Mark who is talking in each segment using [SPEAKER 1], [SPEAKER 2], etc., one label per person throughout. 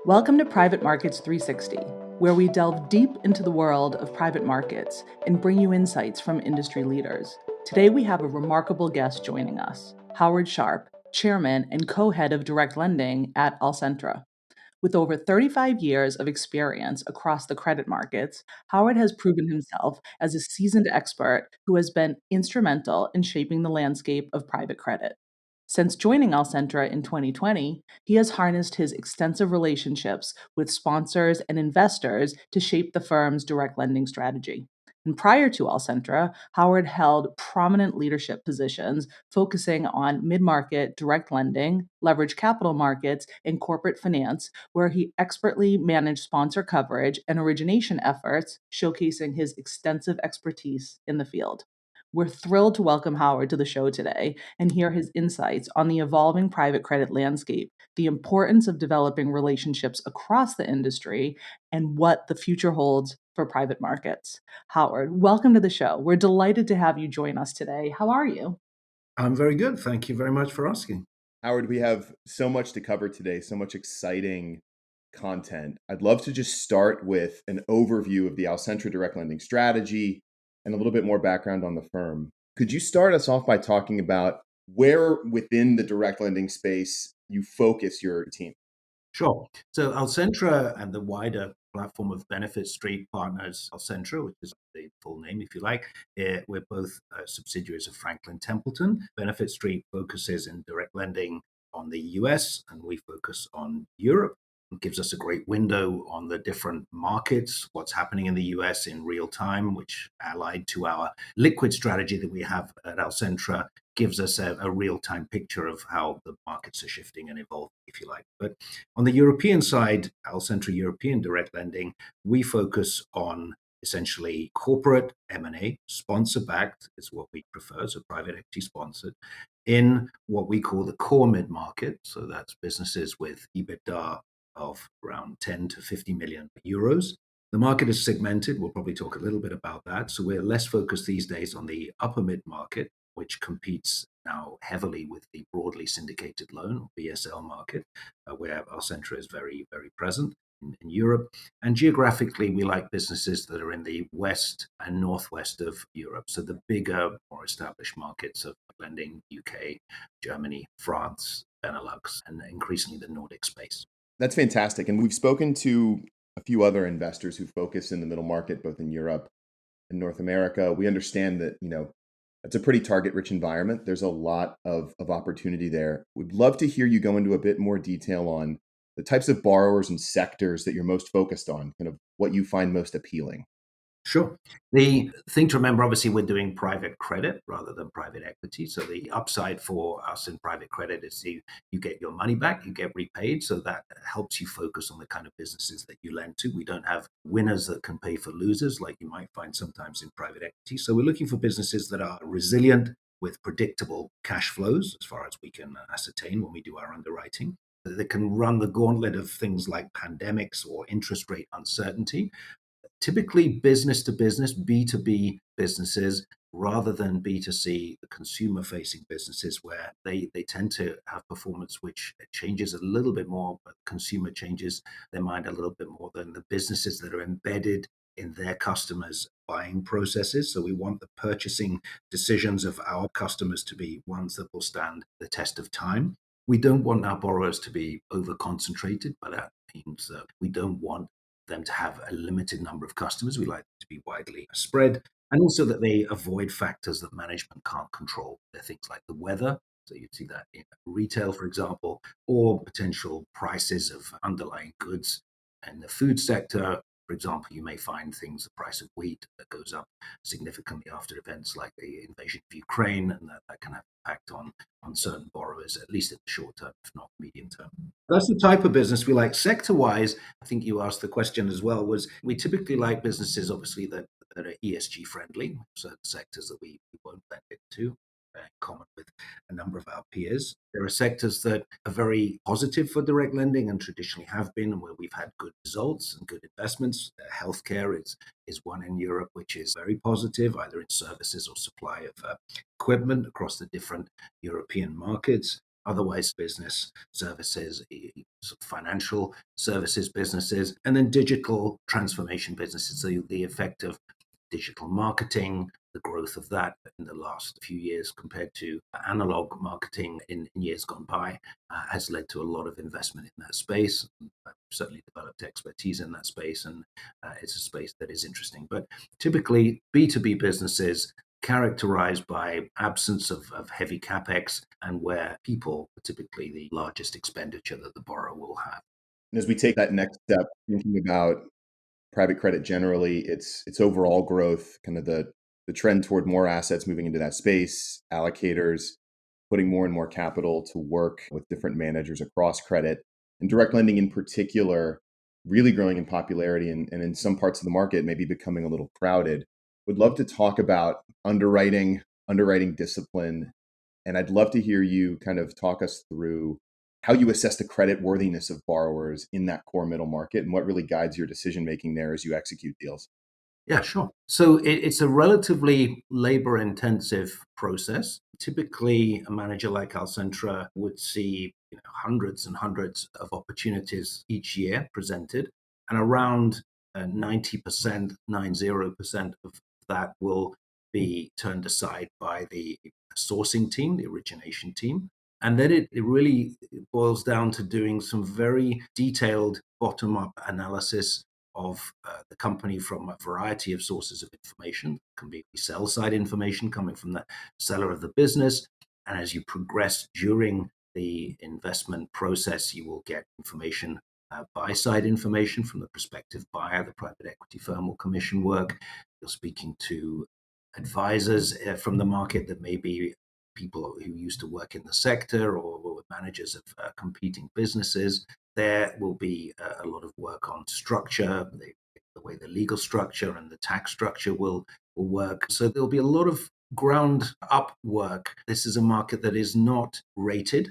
[SPEAKER 1] Welcome to Private Markets 360, where we delve deep into the world of private markets and bring you insights from industry leaders. Today, we have a remarkable guest joining us, Howard Sharp, Chairman and co-head of direct lending at Alcentra. With over 35 years of experience across the credit markets, Howard has proven himself as a seasoned expert who has been instrumental in shaping the landscape of private credit. Since joining Alcentra in 2020, he has harnessed his extensive relationships with sponsors and investors to shape the firm's direct lending strategy. And prior to Alcentra, Howard held prominent leadership positions focusing on mid market direct lending, leverage capital markets, and corporate finance, where he expertly managed sponsor coverage and origination efforts, showcasing his extensive expertise in the field. We're thrilled to welcome Howard to the show today and hear his insights on the evolving private credit landscape, the importance of developing relationships across the industry, and what the future holds for private markets. Howard, welcome to the show. We're delighted to have you join us today. How are you?
[SPEAKER 2] I'm very good. Thank you very much for asking.
[SPEAKER 3] Howard, we have so much to cover today, so much exciting content. I'd love to just start with an overview of the Alcentra direct lending strategy and a little bit more background on the firm. Could you start us off by talking about where within the direct lending space you focus your team?
[SPEAKER 2] Sure. So Alcentra and the wider platform of Benefit Street Partners, Alcentra, which is the full name, if you like, we're both subsidiaries of Franklin Templeton. Benefit Street focuses in direct lending on the US, and we focus on Europe. It gives us a great window on the different markets, what's happening in the US in real time, which allied to our liquid strategy that we have at Alcentra gives us a real-time picture of how the markets are shifting and evolving, if you like. But on the European side, Alcentra European direct lending, we focus on essentially corporate M&A, sponsor-backed is what we prefer, so private equity sponsored, in what we call the core mid-market. So that's businesses with EBITDA of around 10 to 50 million euros. The market is segmented. We'll probably talk a little bit about that. So we're less focused these days on the upper mid-market, which competes now heavily with the broadly syndicated loan, or BSL market, where Alcentra is very, very present in Europe. And geographically, we like businesses that are in the west and northwest of Europe. So the bigger, more established markets of lending, UK, Germany, France, Benelux, and increasingly the Nordic space.
[SPEAKER 3] That's fantastic. And we've spoken to a few other investors who focus in the middle market, both in Europe and North America. We understand that, it's a pretty target-rich environment. There's a lot of opportunity there. We'd love to hear you go into a bit more detail on the types of borrowers and sectors that you're most focused on, kind of what you find most appealing.
[SPEAKER 2] Sure. The thing to remember, obviously, we're doing private credit rather than private equity. So the upside for us in private credit is you get your money back, you get repaid. So that helps you focus on the kind of businesses that you lend to. We don't have winners that can pay for losers like you might find sometimes in private equity. So we're looking for businesses that are resilient with predictable cash flows, as far as we can ascertain when we do our underwriting. That can run the gauntlet of things like pandemics or interest rate uncertainty, typically business to business, B2B businesses, rather than B2C, the consumer facing businesses, where they tend to have performance which changes a little bit more, but consumer changes their mind a little bit more than the businesses that are embedded in their customers' buying processes. So we want the purchasing decisions of our customers to be ones that will stand the test of time. We don't want our borrowers to be over concentrated, but that means that we don't want them to have a limited number of customers. We like them to be widely spread, and also that they avoid factors that management can't control. They're things like the weather. So you'd see that in retail, for example, or potential prices of underlying goods. In the food sector, for example, you may find things, the price of wheat that goes up significantly after events like the invasion of Ukraine, and that can have impact on certain borrowers, at least in the short term, if not medium term. That's the type of business we like. Sector wise, I think you asked the question as well, was we typically like businesses, obviously, that are ESG friendly, certain sectors that we won't lend into, in common with a number of our peers. There are sectors that are very positive for direct lending and traditionally have been, and where we've had good results and good investments. Healthcare is one in Europe which is very positive, either in services or supply of equipment across the different European markets. otherwise business services, financial services businesses, and then digital transformation businesses. So the effect of digital marketing, the growth of that in the last few years compared to analog marketing in years gone by has led to a lot of investment in that space. I've certainly developed expertise in that space, and it's a space that is interesting. But typically, B2B businesses characterized by absence of heavy capex and where people are typically the largest expenditure that the borrower will have.
[SPEAKER 3] And as we take that next step, thinking about private credit generally, its overall growth, kind of the trend toward more assets moving into that space, allocators putting more and more capital to work with different managers across credit, and direct lending in particular, really growing in popularity and in some parts of the market maybe becoming a little crowded. Would love to talk about underwriting discipline, and I'd love to hear you kind of talk us through how you assess the credit worthiness of borrowers in that core middle market and what really guides your decision making there as you execute deals.
[SPEAKER 2] Yeah, sure. So it's a relatively labor intensive process. Typically, a manager like Alcentra would see hundreds and hundreds of opportunities each year presented, and around 90%, 90% of that will be turned aside by the sourcing team, the origination team. And then it really boils down to doing some very detailed bottom up analysis of the company from a variety of sources of information. It can be sell side information coming from the seller of the business. And as you progress during the investment process, you will get information, buy side information from the prospective buyer. The private equity firm will commission work. You're speaking to advisors from the market that may be people who used to work in the sector or were managers of competing businesses. There will be a lot of work on structure, the way the legal structure and the tax structure will work. So there'll be a lot of ground up work. This is a market that is not rated.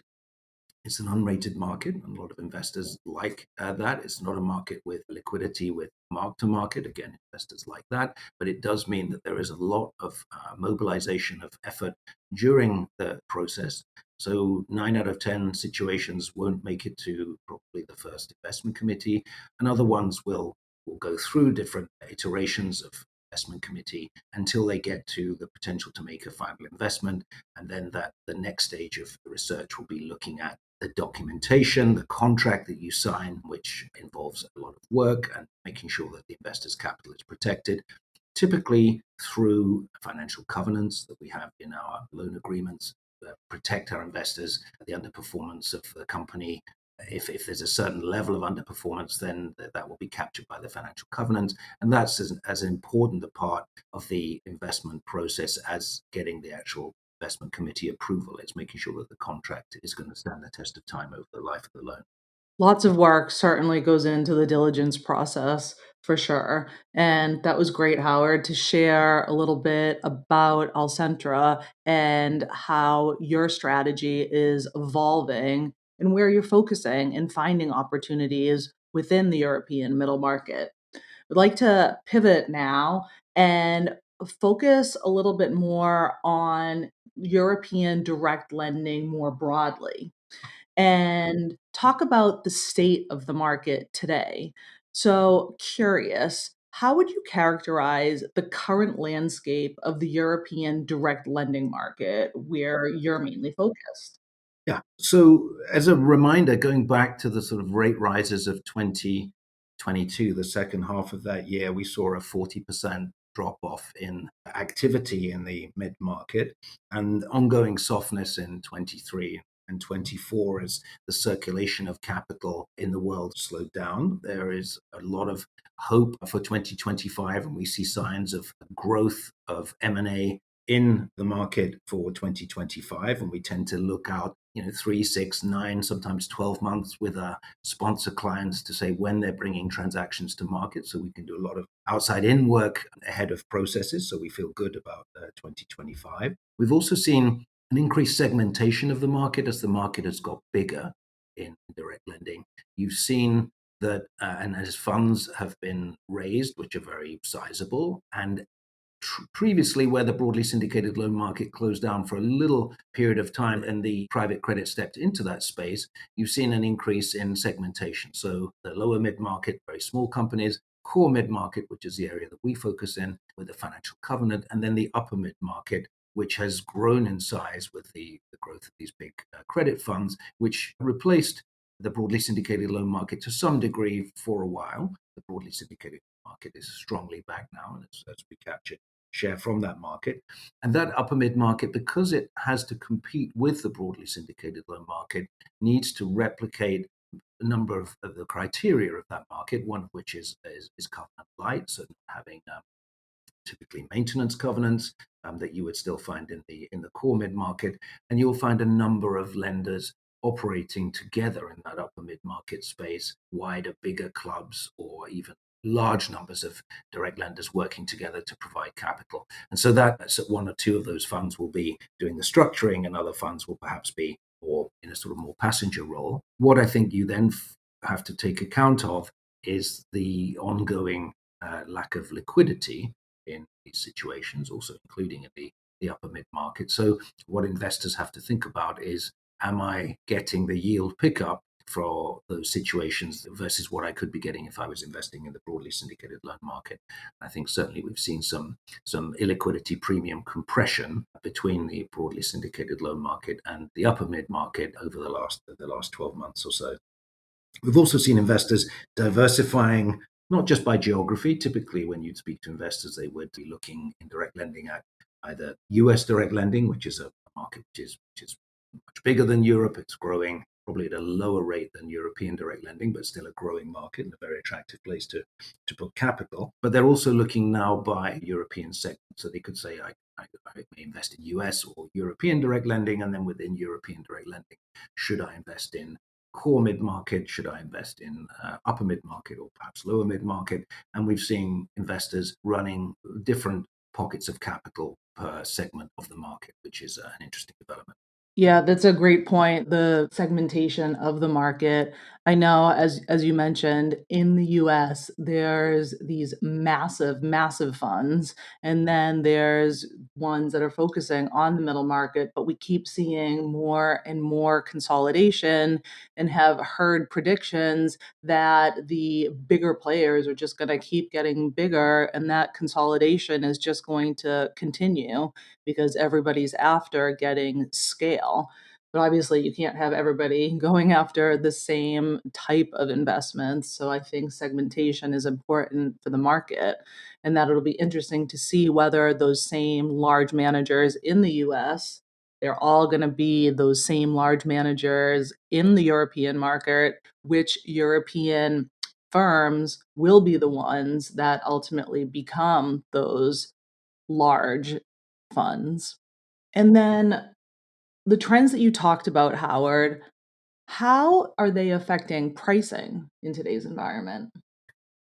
[SPEAKER 2] It's an unrated market. A lot of investors like that. It's not a market with liquidity, with mark to market. Again, investors like that. But it does mean that there is a lot of mobilization of effort during the process. So 9 out of 10 situations won't make it to probably the first investment committee, and other ones will go through different iterations of investment committee until they get to the potential to make a final investment. And then that the next stage of the research will be looking at the documentation, the contract that you sign, which involves a lot of work and making sure that the investor's capital is protected, typically through financial covenants that we have in our loan agreements that protect our investors. The underperformance of the company, if there's a certain level of underperformance, then that will be captured by the financial covenants. And that's as important a part of the investment process as getting the actual investment committee approval. It's making sure that the contract is going to stand the test of time over the life of the loan.
[SPEAKER 1] Lots of work certainly goes into the diligence process for sure. And that was great, Howard, to share a little bit about Alcentra and how your strategy is evolving and where you're focusing and finding opportunities within the European middle market. I'd like to pivot now and focus a little bit more on European direct lending more broadly and talk about the state of the market today. So, curious, how would you characterize the current landscape of the European direct lending market where you're mainly focused?
[SPEAKER 2] Yeah. So, as a reminder, going back to the sort of rate rises of 2022, the second half of that year, we saw a 40% drop off in activity in the mid market and ongoing softness in 23 and 24 as the circulation of capital in the world slowed down. There is a lot of hope for 2025, and we see signs of growth of M&A in the market for 2025, and we tend to look out 3, 6, 9, sometimes 12 months with our sponsor clients to say when they're bringing transactions to market, so we can do a lot of outside in work ahead of processes, so we feel good about 2025. We've also seen an increased segmentation of the market as the market has got bigger in direct lending. You've seen that and as funds have been raised, which are very sizable, and previously, where the broadly syndicated loan market closed down for a little period of time and the private credit stepped into that space, you've seen an increase in segmentation. So the lower mid-market, very small companies, core mid-market, which is the area that we focus in with the financial covenant, and then the upper mid-market, which has grown in size with the growth of these big credit funds, which replaced the broadly syndicated loan market to some degree for a while. The broadly syndicated market is strongly back now, and as we capture share from that market. And that upper mid market, because it has to compete with the broadly syndicated loan market, needs to replicate a number of the criteria of that market, one of which is covenant light, so having typically maintenance covenants that you would still find in the core mid market, and you'll find a number of lenders operating together in that upper mid market space, wider, bigger clubs, or even large numbers of direct lenders working together to provide capital. And so that's one or two of those funds will be doing the structuring, and other funds will perhaps be more in a sort of more passenger role. What I think you then have to take account of is the ongoing lack of liquidity in these situations, also including in the upper mid market. So what investors have to think about is, am I getting the yield pickup for those situations versus what I could be getting if I was investing in the broadly syndicated loan market? I think certainly we've seen some illiquidity premium compression between the broadly syndicated loan market and the upper mid market over the last 12 months or so. We've also seen investors diversifying, not just by geography. Typically, when you'd speak to investors, they would be looking in direct lending at either US direct lending, which is a market which is much bigger than Europe. It's growing probably at a lower rate than European direct lending, but still a growing market and a very attractive place to put capital. But they're also looking now by European segment. So they could say, I may invest in US or European direct lending, and then within European direct lending, should I invest in core mid-market? Should I invest in upper mid-market or perhaps lower mid-market? And we've seen investors running different pockets of capital per segment of the market, which is an interesting development.
[SPEAKER 1] Yeah, that's a great point. The segmentation of the market. I know, as you mentioned, in the US, there's these massive funds, and then there's ones that are focusing on the middle market, but we keep seeing more and more consolidation and have heard predictions that the bigger players are just going to keep getting bigger, and that consolidation is just going to continue because everybody's after getting scale. But obviously, you can't have everybody going after the same type of investments. So I think segmentation is important for the market, and that it'll be interesting to see whether those same large managers in the US, they're all going to be those same large managers in the European market, which European firms will be the ones that ultimately become those large funds. And then the trends that you talked about, Howard, how are they affecting pricing in today's environment?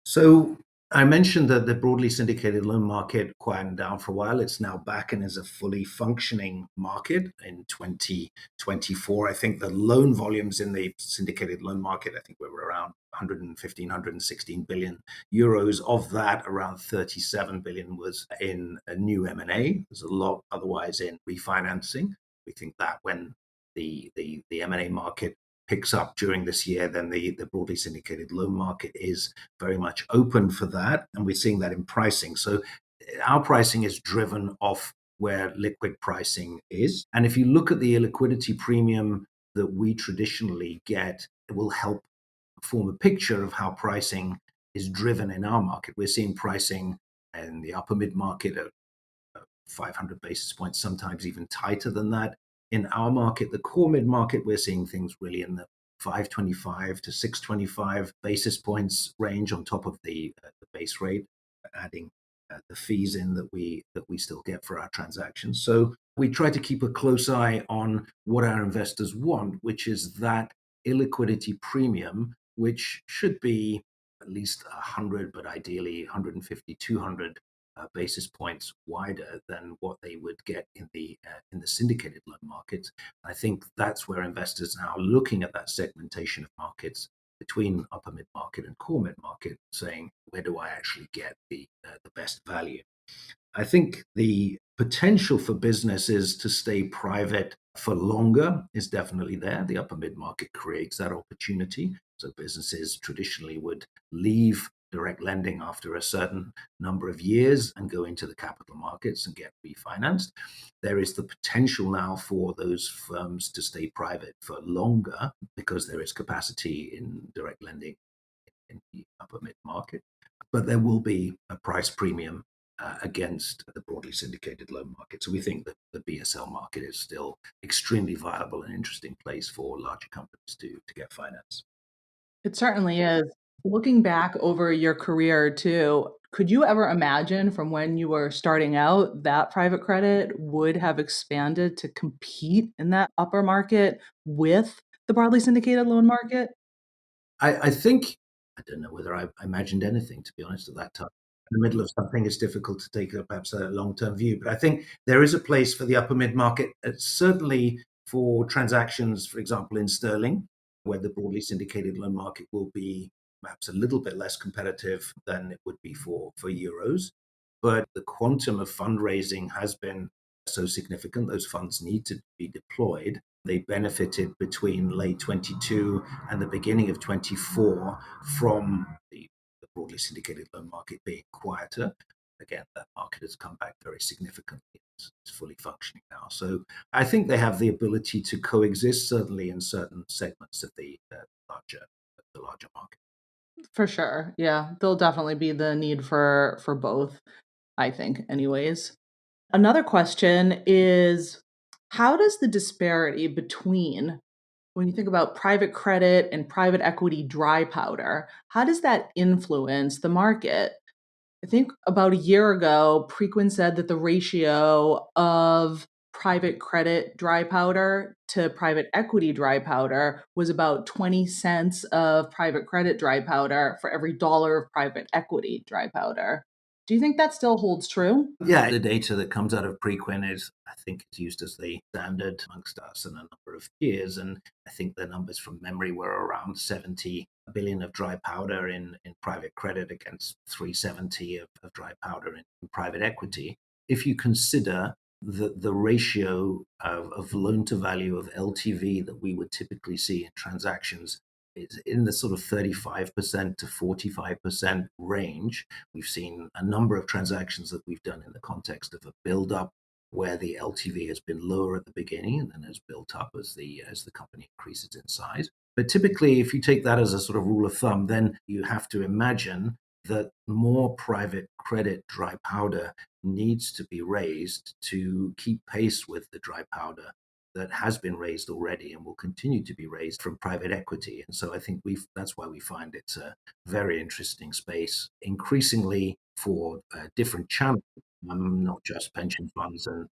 [SPEAKER 2] So I mentioned that the broadly syndicated loan market quieted down for a while. It's now back and is a fully functioning market in 2024. I think the loan volumes in the syndicated loan market, I think we were around 115, 116 billion euros. Of that, around 37 billion was in a new M&A. There's a lot otherwise in refinancing. We think that when the M&A market picks up during this year, then the broadly syndicated loan market is very much open for that. And we're seeing that in pricing. So our pricing is driven off where liquid pricing is. And if you look at the illiquidity premium that we traditionally get, it will help form a picture of how pricing is driven in our market. We're seeing pricing in the upper mid market at 500 basis points, sometimes even tighter than that. In our market, the core mid market, we're seeing things really in the 525 to 625 basis points range on top of the base rate, adding the fees in that we still get for our transactions. So we try to keep a close eye on what our investors want, which is that illiquidity premium, which should be at least 100, but ideally 150, 200 basis points wider than what they would get in the syndicated loan markets. I think that's where investors now are looking at that segmentation of markets between upper mid market and core mid market, saying, where do I actually get the best value? I think the potential for businesses to stay private for longer is definitely there. The upper mid market creates that opportunity. So businesses traditionally would leave direct lending after a certain number of years and go into the capital markets and get refinanced. There is the potential now for those firms to stay private for longer because there is capacity in direct lending in the upper mid market. But there will be a price premium against the broadly syndicated loan market. So we think that the BSL market is still extremely viable and interesting place for larger companies to get finance.
[SPEAKER 1] It certainly is. Looking back over your career too, could you ever imagine from when you were starting out that private credit would have expanded to compete in that upper market with the broadly syndicated loan market?
[SPEAKER 2] I think, I don't know whether I imagined anything, to be honest, at that time. In the middle of something, it's difficult to take perhaps a long-term view. But I think there is a place for the upper mid-market, certainly for transactions, for example, in sterling, where the broadly syndicated loan market will be perhaps a little bit less competitive than it would be for euros. But the quantum of fundraising has been so significant. Those funds need to be deployed. They benefited between late 22 and the beginning of 24 from the broadly syndicated loan market being quieter. Again, that market has come back very significantly. It's fully functioning now. So I think they have the ability to coexist, certainly in certain segments of the larger market.
[SPEAKER 1] For sure. Yeah, there'll definitely be the need for both, I think anyways. Another question is how does the disparity between when you think about private credit and private equity dry powder, how does that influence the market? I think about a year ago, Preqin said that the ratio of private credit dry powder to private equity dry powder was about 20 cents of private credit dry powder for every dollar of private equity dry powder. Do you think that still holds true?
[SPEAKER 2] Yeah, the data that comes out of Preqin is, I think, it's used as the standard amongst us and a number of peers. And I think the numbers from memory were around 70 billion of dry powder in private credit against 370 of dry powder in private equity. If you consider the ratio of loan to value of LTV that we would typically see in transactions is in the sort of 35% to 45% range. We've seen a number of transactions that we've done in the context of a build-up where the LTV has been lower at the beginning and then has built up as the company increases in size. But typically, if you take that as a sort of rule of thumb, then you have to imagine that more private credit dry powder needs to be raised to keep pace with the dry powder that has been raised already and will continue to be raised from private equity. And so I think that's why we find it's a very interesting space, increasingly for different channels, not just pension funds and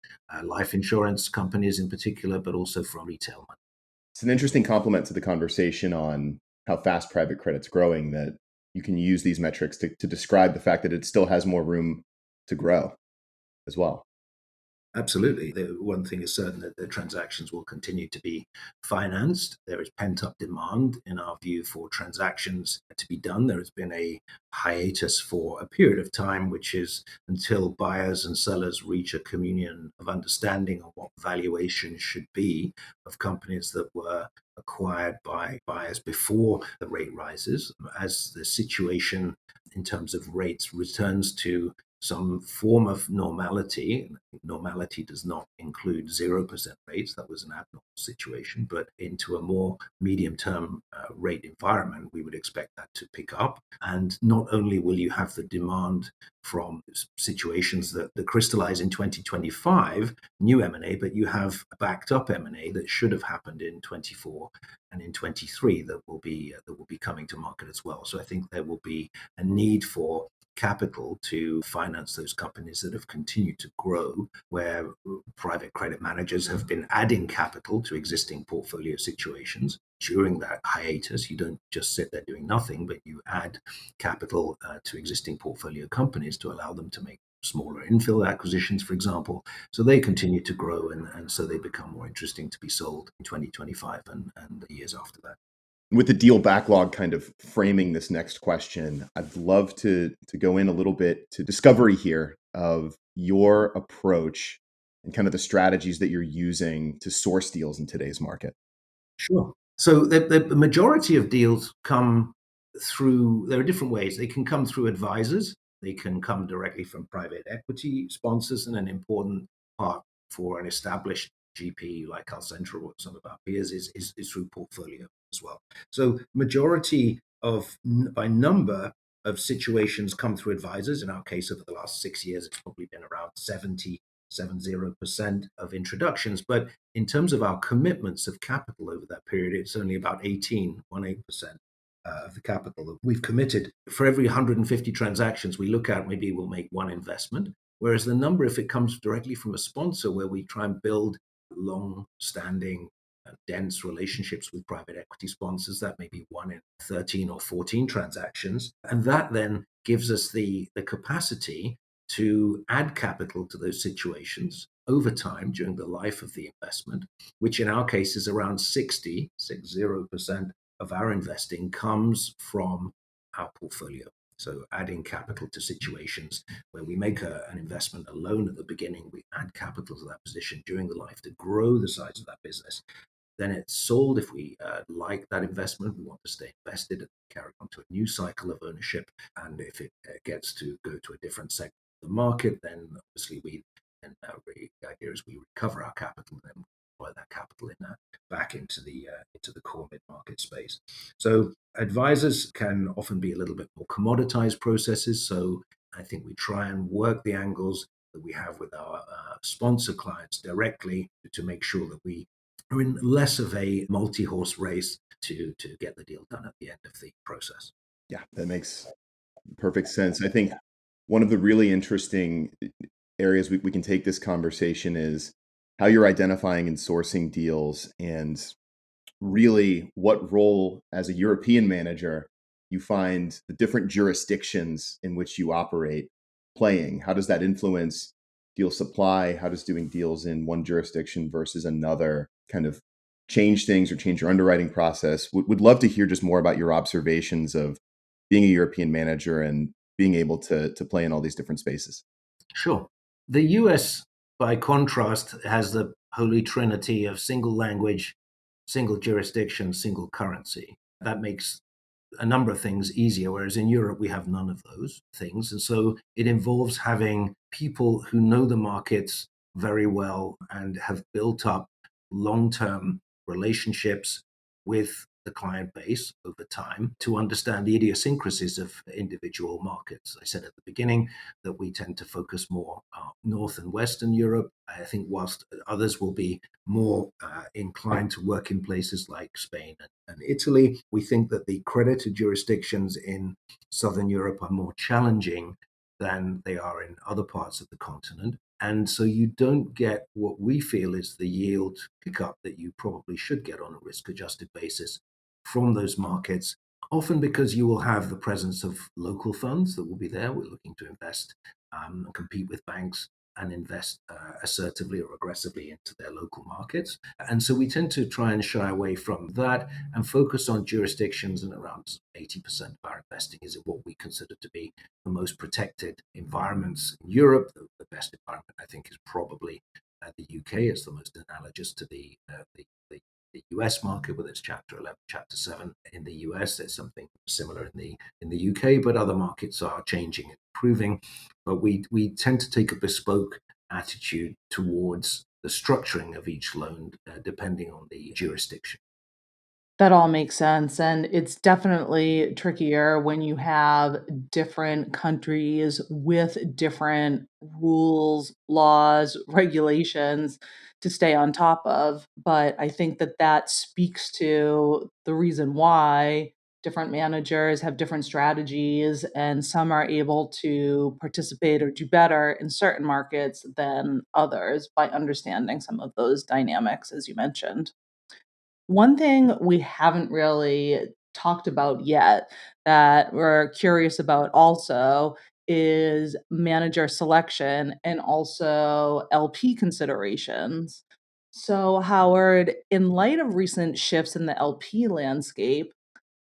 [SPEAKER 2] life insurance companies in particular, but also from retail money.
[SPEAKER 3] It's an interesting complement to the conversation on how fast private credit's growing that you can use these metrics to describe the fact that it still has more room to grow as well.
[SPEAKER 2] Absolutely. The one thing is certain that the transactions will continue to be financed. There is pent up demand, in our view, for transactions to be done. There has been a hiatus for a period of time, which is until buyers and sellers reach a communion of understanding of what valuation should be of companies that were acquired by buyers before the rate rises. As the situation in terms of rates returns to some form of normality. Normality does not include 0% rates. That was an abnormal situation, but into a more medium term rate environment, we would expect that to pick up. And not only will you have the demand from situations that crystallize in 2025, new M&A, but you have backed up M&A that should have happened in 24 and in 23 that will be coming to market as well. So I think there will be a need for capital to finance those companies that have continued to grow, where private credit managers have been adding capital to existing portfolio situations. During that hiatus, you don't just sit there doing nothing, but you add capital to existing portfolio companies to allow them to make smaller infill acquisitions, for example. So they continue to grow, and so they become more interesting to be sold in 2025 and the years after that.
[SPEAKER 3] With the deal backlog kind of framing this next question, I'd love to go in a little bit to discovery here. of your approach and kind of the strategies that you're using to source deals in today's market?
[SPEAKER 2] Sure. So the majority of deals come through, there are different ways. They can come through advisors, they can come directly from private equity sponsors, and an important part for an established GP like Alcentra or some of our peers is through portfolio as well. So majority of by number of situations come through advisors. In our case, over the last 6 years, it's probably been around 70% of introductions. But in terms of our commitments of capital over that period, it's only about 18% of the capital that we've committed. For every 150 transactions we look at, maybe we'll make one investment. Whereas the number, if it comes directly from a sponsor, where we try and build long-standing, dense relationships with private equity sponsors, that may be one in 13 or 14 transactions. And that then gives us the capacity to add capital to those situations over time during the life of the investment, which in our case is around 60% of our investing comes from our portfolio. So adding capital to situations where we make an investment alone at the beginning, we add capital to that position during the life to grow the size of that business. Then it's sold if we like that investment. We want to stay invested and carry on to a new cycle of ownership. And if it gets to go to a different segment of the market, then obviously the idea is we recover our capital and then deploy that capital back into the core mid-market space. So advisors can often be a little bit more commoditized processes. So I think we try and work the angles that we have with our sponsor clients directly to make sure that we are in less of a multi-horse race to get the deal done at the end of the process.
[SPEAKER 3] Yeah, that makes perfect sense. I think one of the really interesting areas we can take this conversation is how you're identifying and sourcing deals, and really what role as a European manager you find the different jurisdictions in which you operate playing. How does that influence deal supply? How does doing deals in one jurisdiction versus another kind of change things or change your underwriting process? Would love to hear just more about your observations of being a European manager and being able to play in all these different spaces.
[SPEAKER 2] Sure. The US, by contrast, has the holy trinity of single language, single jurisdiction, single currency. That makes a number of things easier, whereas in Europe, we have none of those things. And so it involves having people who know the markets very well and have built up long-term relationships with the client base over time to understand the idiosyncrasies of individual markets. I said at the beginning that we tend to focus more North and Western Europe. I think whilst others will be more inclined to work in places like Spain and Italy, we think that the creditor jurisdictions in Southern Europe are more challenging than they are in other parts of the continent. And so you don't get what we feel is the yield pickup that you probably should get on a risk adjusted basis from those markets, often because you will have the presence of local funds that will be there. We're looking to invest and compete with banks and invest assertively or aggressively into their local markets. And so we tend to try and shy away from that and focus on jurisdictions, and around 80% of our investing is in what we consider to be the most protected environments in Europe. The best environment, I think, is probably the UK. It's the most analogous to the US market with its Chapter 11, Chapter 7 in the US. There's something similar in the UK, but other markets are changing and improving. But we tend to take a bespoke attitude towards the structuring of each loan, depending on the jurisdiction.
[SPEAKER 1] That all makes sense. And it's definitely trickier when you have different countries with different rules, laws, regulations to stay on top of. But I think that that speaks to the reason why different managers have different strategies, and some are able to participate or do better in certain markets than others by understanding some of those dynamics, as you mentioned. One thing we haven't really talked about yet that we're curious about also is manager selection and also LP considerations. So, Howard, in light of recent shifts in the LP landscape,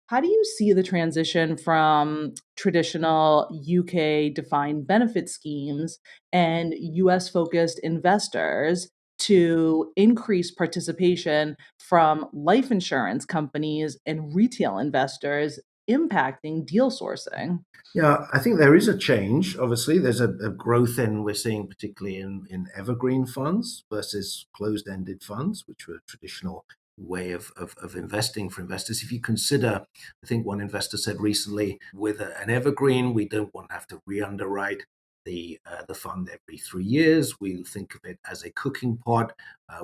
[SPEAKER 1] How do you see the transition from traditional UK defined benefit schemes and US focused investors to increased participation from life insurance companies and retail investors impacting deal sourcing?
[SPEAKER 2] Yeah, I think there is a change. Obviously, there's a growth we're seeing particularly in evergreen funds versus closed-ended funds, which were a traditional way of investing for investors. If you consider, I think one investor said recently, with an evergreen, we don't want to have to re-underwrite the fund every 3 years. We think of it as a cooking pot.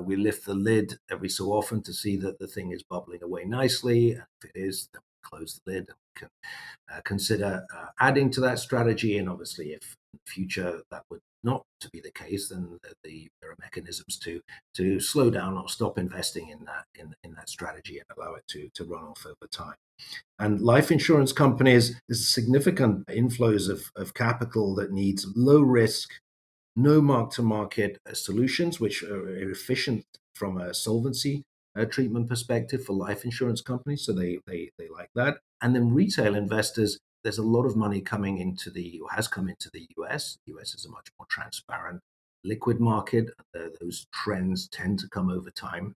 [SPEAKER 2] We lift the lid every so often to see that the thing is bubbling away nicely. And if it is, then we close the lid and we can consider adding to that strategy. And obviously, if in the future that would not to be the case, then there are mechanisms to slow down or stop investing in that strategy and allow it to run off over time. And life insurance companies, there's significant inflows of capital that needs low risk, no mark-to-market solutions, which are efficient from a solvency treatment perspective for life insurance companies. So they like that. And then retail investors, there's a lot of money coming into or has come into the US. The US is a much more transparent, liquid market. Those trends tend to come over time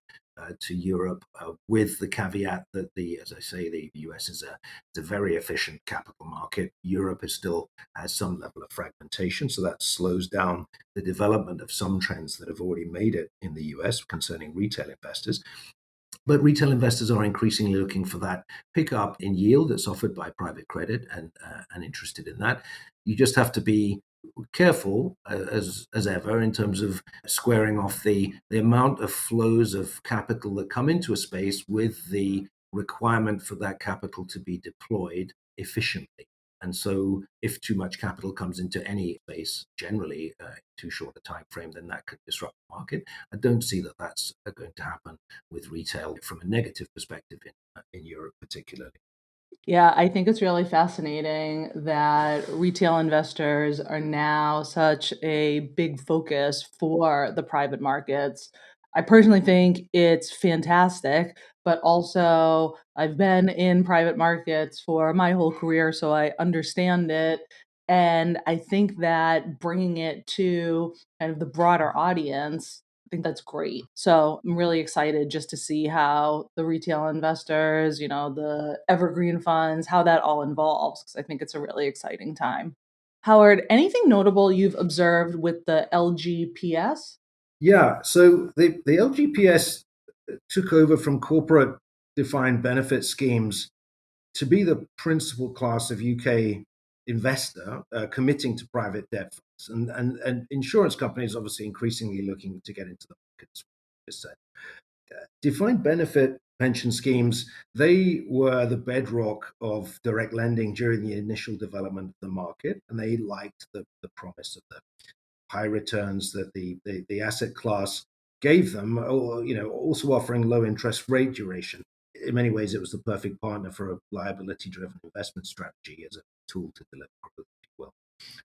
[SPEAKER 2] to Europe, with the caveat that as I say, the US is a very efficient capital market. Europe still has some level of fragmentation, so that slows down the development of some trends that have already made it in the US concerning retail investors. But retail investors are increasingly looking for that pickup in yield that's offered by private credit and interested in that. You just have to be careful as ever in terms of squaring off the amount of flows of capital that come into a space with the requirement for that capital to be deployed efficiently. And so, if too much capital comes into any space, generally too short a time frame, then that could disrupt the market. I don't see that that's going to happen with retail from a negative perspective in Europe, particularly.
[SPEAKER 1] Yeah, I think it's really fascinating that retail investors are now such a big focus for the private markets. I personally think it's fantastic, but also I've been in private markets for my whole career, so I understand it. And I think that bringing it to kind of the broader audience, I think that's great. So I'm really excited just to see how the retail investors, the evergreen funds, how that all involves, because I think it's a really exciting time. Howard, anything notable you've observed with the LGPS?
[SPEAKER 2] Yeah, so the LGPS took over from corporate defined benefit schemes to be the principal class of UK investor committing to private debt funds. And insurance companies obviously increasingly looking to get into the markets. Defined benefit pension schemes, they were the bedrock of direct lending during the initial development of the market, and they liked the promise of the high returns that the asset class gave them, or also offering low interest rate duration. In many ways, it was the perfect partner for a liability-driven investment strategy as a tool to deliver growth, if you will.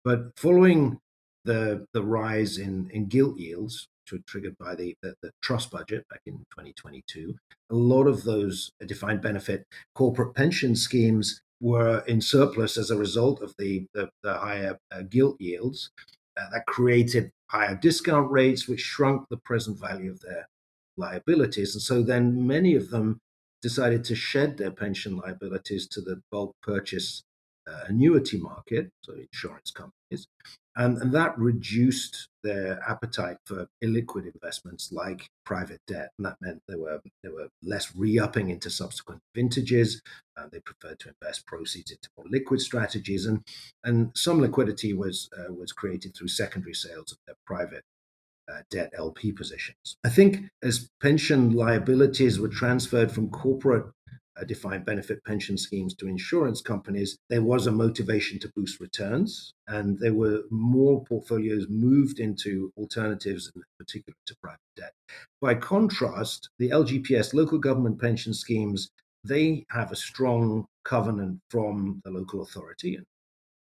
[SPEAKER 2] But following the rise in gilt yields, which were triggered by the trust budget back in 2022, a lot of those defined benefit corporate pension schemes were in surplus as a result of the higher gilt yields. That created higher discount rates, which shrunk the present value of their liabilities. And so then many of them decided to shed their pension liabilities to the bulk purchase annuity market, so insurance companies, and that reduced their appetite for illiquid investments like private debt, and that meant there were less re-upping into subsequent vintages. They preferred to invest proceeds into more liquid strategies, and some liquidity was created through secondary sales of their private debt LP positions. I think as pension liabilities were transferred from corporate defined benefit pension schemes to insurance companies, there was a motivation to boost returns, and there were more portfolios moved into alternatives, in particular to private debt. By contrast, the LGPS, local government pension schemes, they have a strong covenant from the local authority and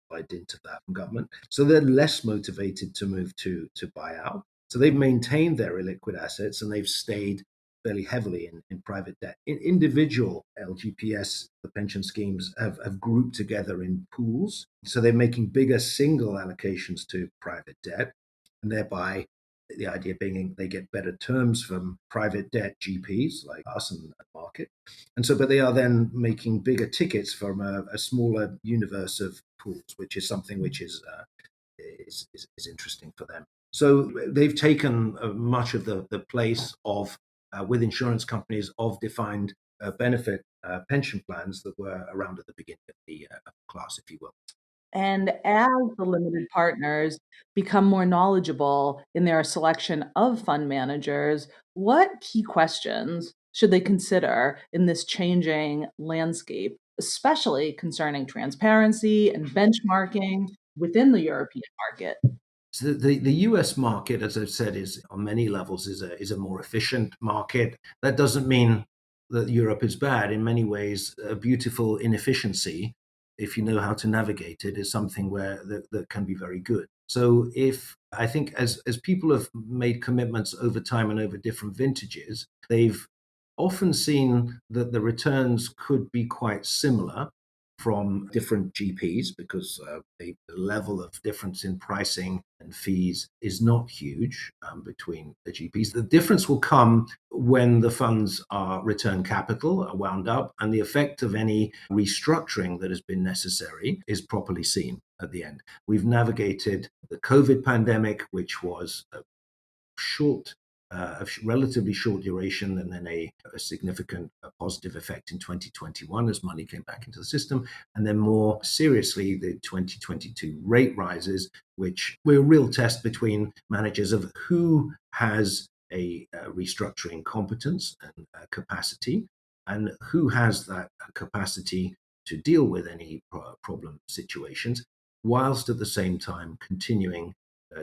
[SPEAKER 2] by dint of that from government. So they're less motivated to move to buyout. So they've maintained their illiquid assets and they've stayed fairly heavily in private debt. Individual LGPS, the pension schemes, have grouped together in pools. So they're making bigger single allocations to private debt, and thereby the idea being they get better terms from private debt GPs like us and market. And so, but they are then making bigger tickets from a smaller universe of pools, which is something which is interesting for them. So they've taken much of the place of, with insurance companies, of defined benefit pension plans that were around at the beginning of the class, if you will.
[SPEAKER 1] And as the limited partners become more knowledgeable in their selection of fund managers, what key questions should they consider in this changing landscape, especially concerning transparency and benchmarking within the European market?
[SPEAKER 2] So the US market, as I've said, is on many levels is a more efficient market. That doesn't mean that Europe is bad. In many ways, a beautiful inefficiency, if you know how to navigate it, is something where that can be very good. So if I think as people have made commitments over time and over different vintages, they've often seen that the returns could be quite similar from different GPs because the level of difference in pricing and fees is not huge between the GPs. The difference will come when the funds are return capital, are wound up, and the effect of any restructuring that has been necessary is properly seen at the end. We've navigated the COVID pandemic, which was short, relatively short duration, and then a significant positive effect in 2021 as money came back into the system. And then more seriously, the 2022 rate rises, which were a real test between managers of who has a restructuring competence and capacity, and who has that capacity to deal with any problem situations, whilst at the same time continuing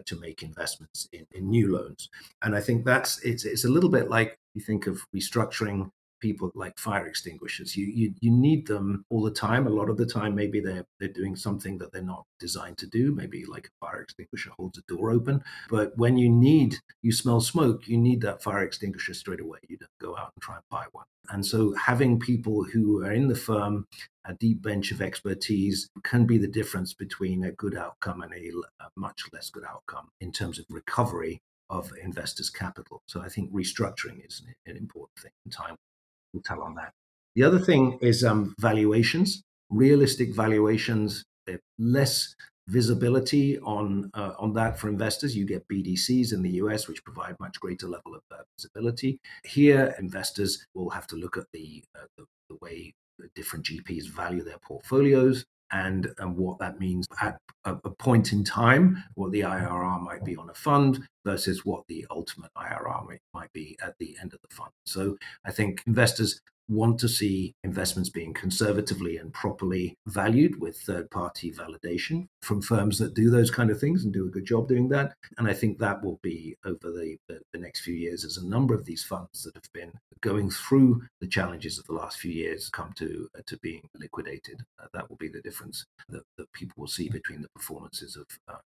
[SPEAKER 2] to make investments in new loans. And I think it's a little bit like you think of restructuring people like fire extinguishers. You need them all the time. A lot of the time, maybe they're doing something that they're not designed to do. Maybe like a fire extinguisher holds a door open. But when you smell smoke, you need that fire extinguisher straight away. You don't go out and try and buy one. And so having people who are in the firm, a deep bench of expertise, can be the difference between a good outcome and a much less good outcome in terms of recovery of investors' capital. So I think restructuring is an important thing, and time will tell on that. The other thing is valuations, realistic valuations, less visibility on that for investors. You get BDCs in the US, which provide much greater level of visibility. Here, investors will have to look at the way different GPs value their portfolios and what that means at a point in time, what the IRR might be on a fund versus what the ultimate IRR might be at the end of the fund. So I think investors want to see investments being conservatively and properly valued with third-party validation from firms that do those kind of things and do a good job doing that. And I think that will be over the next few years as a number of these funds that have been going through the challenges of the last few years come to being liquidated. That will be the difference that people will see between the performances of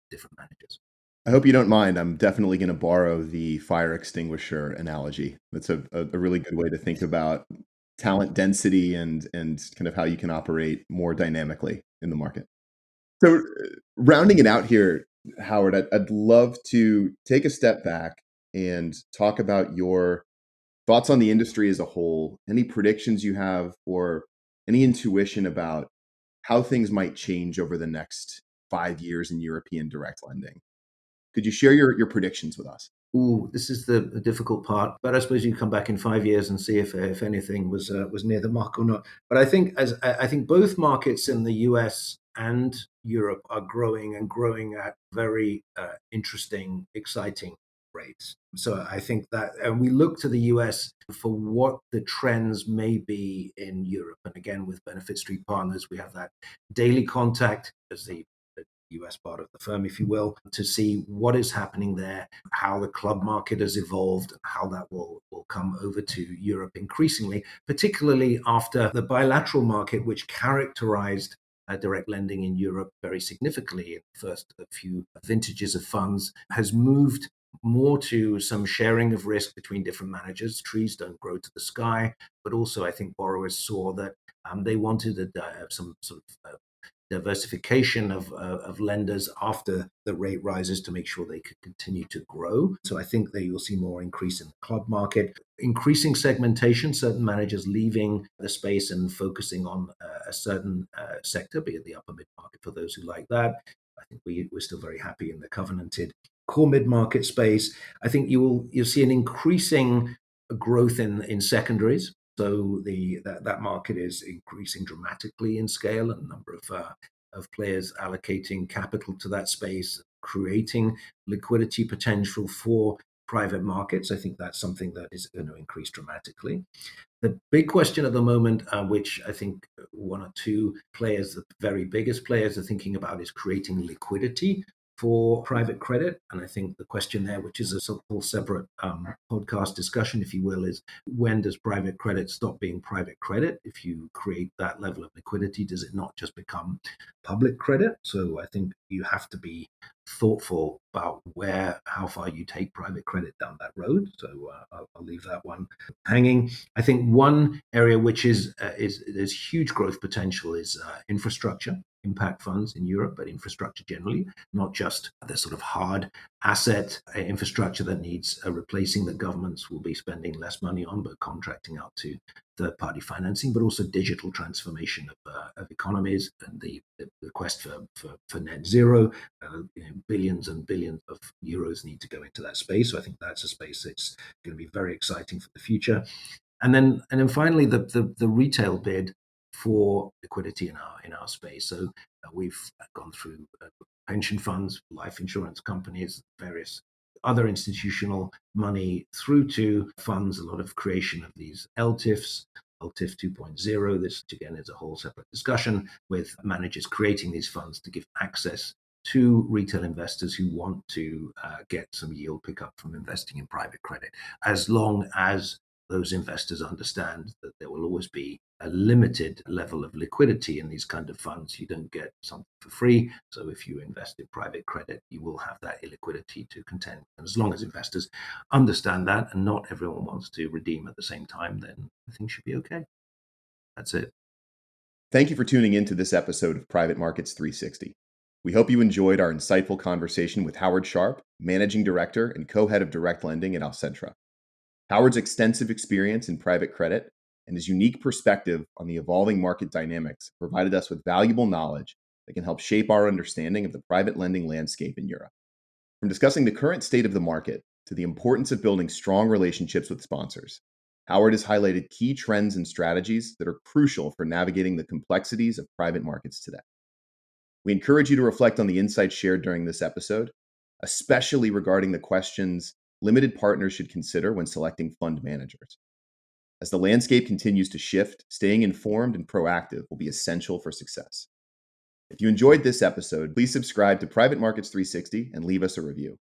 [SPEAKER 2] different managers.
[SPEAKER 3] I hope you don't mind. I'm definitely going to borrow the fire extinguisher analogy. That's a really good way to think about talent density and kind of how you can operate more dynamically in the market. So rounding it out here, Howard, I'd love to take a step back and talk about your thoughts on the industry as a whole, any predictions you have or any intuition about how things might change over the next 5 years in European direct lending. Could you share your predictions with us?
[SPEAKER 2] Ooh, this is the difficult part. But I suppose you can come back in 5 years and see if anything was near the mark or not. But I think both markets in the US and Europe are growing and growing at very interesting, exciting rates. So I think that, and we look to the US for what the trends may be in Europe. And again, with Benefit Street Partners, we have that daily contact as the US part of the firm, if you will, to see what is happening there, how the club market has evolved, and how that will come over to Europe increasingly, particularly after the bilateral market, which characterized direct lending in Europe very significantly in the first few vintages of funds, has moved more to some sharing of risk between different managers. Trees don't grow to the sky, but also I think borrowers saw that they wanted some sort of diversification of lenders after the rate rises to make sure they could continue to grow. So I think that you'll see more increase in the club market, increasing segmentation, certain managers leaving the space and focusing on a certain sector, be it the upper mid market for those who like that. I think we're still very happy in the covenanted core mid market space. I think you'll see an increasing growth in secondaries. So that market is increasing dramatically in scale, and a number of players allocating capital to that space, creating liquidity potential for private markets. I think that's something that is going to increase dramatically. The big question at the moment, which I think one or two players, the very biggest players, are thinking about, is creating liquidity for private credit. And I think the question there, which is a whole separate podcast discussion, if you will, is when does private credit stop being private credit? If you create that level of liquidity, does it not just become public credit? So I think you have to be thoughtful about how far you take private credit down that road. So I'll leave that one hanging. I think one area which is there's huge growth potential is infrastructure, impact funds in Europe, but infrastructure generally, not just the sort of hard asset infrastructure that needs replacing, that governments will be spending less money on, but contracting out to third-party financing, but also digital transformation of economies and the quest for net zero. Billions and billions of euros need to go into that space. So I think that's a space that's going to be very exciting for the future. And then finally, the retail bid for liquidity in our space. So we've gone through pension funds, life insurance companies, various other institutional money through to funds, a lot of creation of these LTIFs, LTIF 2.0. This, again, is a whole separate discussion with managers creating these funds to give access to retail investors who want to get some yield pickup from investing in private credit, as long as those investors understand that there will always be a limited level of liquidity in these kind of funds. You don't get something for free. So if you invest in private credit, you will have that illiquidity to contend. And as long as investors understand that, and not everyone wants to redeem at the same time, then things should be okay. That's it.
[SPEAKER 3] Thank you for tuning in to this episode of Private Markets 360. We hope you enjoyed our insightful conversation with Howard Sharp, Managing Director and Co-Head of Direct Lending at Alcentra. Howard's extensive experience in private credit and his unique perspective on the evolving market dynamics provided us with valuable knowledge that can help shape our understanding of the private lending landscape in Europe. From discussing the current state of the market to the importance of building strong relationships with sponsors, Howard has highlighted key trends and strategies that are crucial for navigating the complexities of private markets today. We encourage you to reflect on the insights shared during this episode, especially regarding the questions limited partners should consider when selecting fund managers. As the landscape continues to shift, staying informed and proactive will be essential for success. If you enjoyed this episode, please subscribe to Private Markets 360 and leave us a review.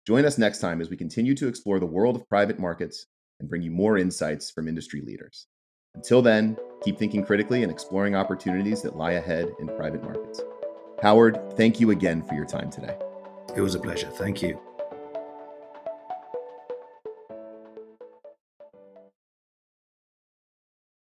[SPEAKER 3] Join us next time as we continue to explore the world of private markets and bring you more insights from industry leaders. Until then, keep thinking critically and exploring opportunities that lie ahead in private markets. Howard, thank you again for your time today.
[SPEAKER 2] It was a pleasure. Thank you.